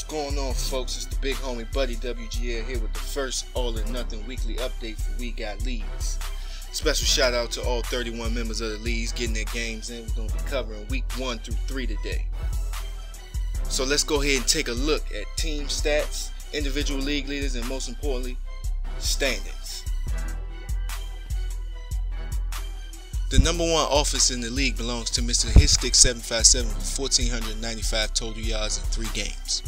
What's going on, folks? It's the big homie Buddy WGL here with the first all or nothing weekly update for We Got Leagues. Special shout out to all 31 members of the leagues getting their games in. We're going to be covering week 1 through 3 today. So let's go ahead and take a look at team stats, individual league leaders, and most importantly, standings. The number one offense in the league belongs to Mr. Hitstick757 with 1,495 total yards in 3 games.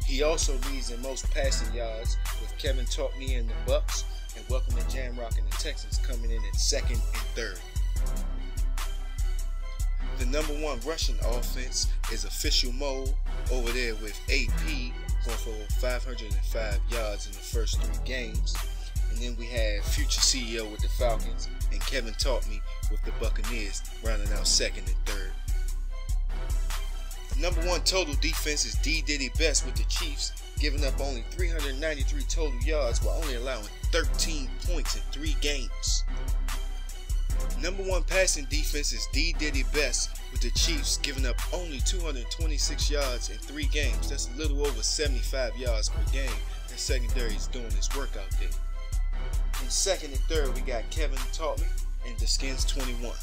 He also leads in most passing yards with Kevin Taught Me and the Bucks, and Welcome to Jamrock and the Texans coming in at 2nd and 3rd. The number one rushing offense is Official Mo over there with AP going for over 505 yards in the first 3 games. And then we have future CEO with the Falcons and Kevin Taught Me with the Buccaneers rounding out 2nd and 3rd. Number one total defense is D. Diddy Best with the Chiefs, giving up only 393 total yards while only allowing 13 points in 3 games. Number one passing defense is D. Diddy Best with the Chiefs, giving up only 226 yards in 3 games. That's a little over 75 yards per game. That secondary is doing its work out there. In 2nd and 3rd, we got Kevin Taught Me and the Skins 21.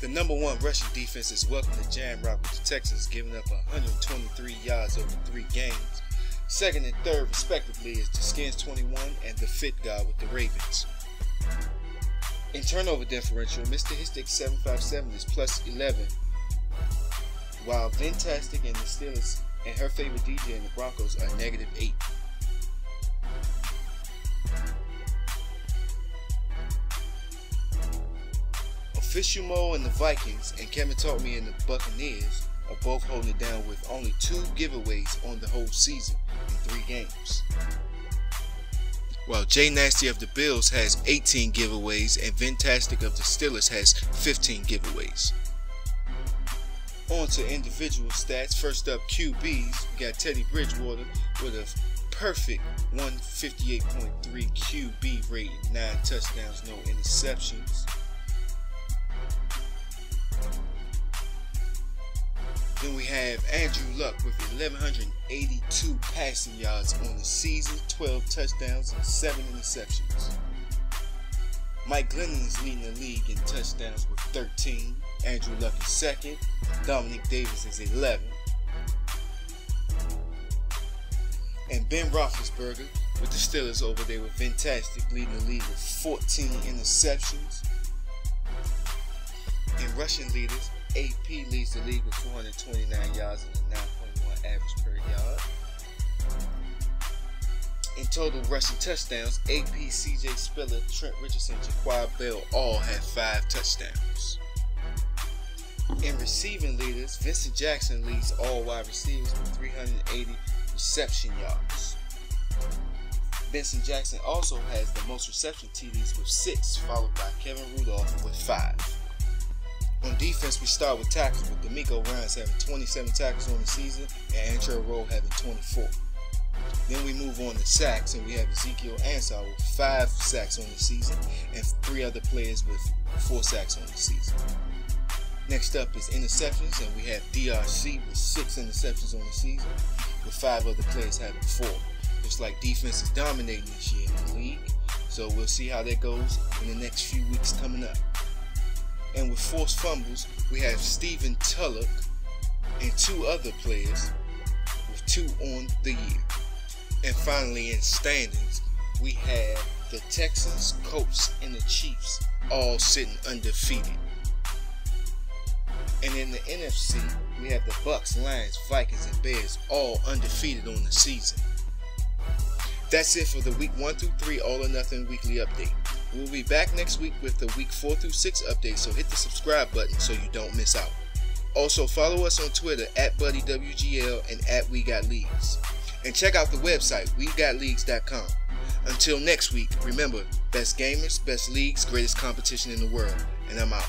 The number one rushing defense is Welcome to Jamrock with the Texans, giving up 123 yards over 3 games. 2nd and 3rd, respectively, is the Skins 21 and the Fit God with the Ravens. In turnover differential, Mr. Hitstick757 is plus 11, while Ventastic and the Steelers and her favorite DJ and the Broncos are negative 8. Official Mo and the Vikings and Kevin Taught Me and the Buccaneers are both holding it down with only 2 giveaways on the whole season in 3 games. While Jay Nasty of the Bills has 18 giveaways and Ventastic of the Steelers has 15 giveaways. On to individual stats. First up, QBs. We got Teddy Bridgewater with a perfect 158.3 QB rating, 9 touchdowns, no interceptions. Then we have Andrew Luck with 1,182 passing yards on the season, 12 touchdowns and 7 interceptions. Mike Glennon is leading the league in touchdowns with 13. Andrew Luck is 2nd. Dominic Davis is 11. And Ben Roethlisberger with the Steelers over there with Ventastic leading the league with 14 interceptions. In rushing leaders, AP leads the league with 429 yards and a 9.1 average per yard. In total rushing touchdowns, AP, CJ Spiller, Trent Richardson, Jaquan Bell all have 5 touchdowns. In receiving leaders, Vincent Jackson leads all wide receivers with 380 reception yards. Vincent Jackson also has the most reception TDs with 6, followed by Kevin Rudolph with 5. On defense, we start with tackles, with D'Amico Ryans having 27 tackles on the season and Antrell Rowe having 24. Then we move on to sacks, and we have Ezekiel Ansah with 5 sacks on the season and 3 other players with 4 sacks on the season. Next up is interceptions, and we have DRC with 6 interceptions on the season, with 5 other players having 4. Looks like defense is dominating this year in the league, so we'll see how that goes in the next few weeks coming up. And with forced fumbles, we have Stephen Tulloch and 2 other players with 2 on the year. And finally, in standings, we have the Texans, Colts, and the Chiefs all sitting undefeated. And in the NFC, we have the Bucks, Lions, Vikings, and Bears all undefeated on the season. That's it for the week 1 through 3 all or nothing weekly update. We'll be back next week with the week 4 through 6 update, so hit the subscribe button so you don't miss out. Also, follow us on Twitter at BuddyWGL and at WeGotLeagues. And check out the website, WeGotLeagues.com. Until next week, remember, best gamers, best leagues, greatest competition in the world. And I'm out.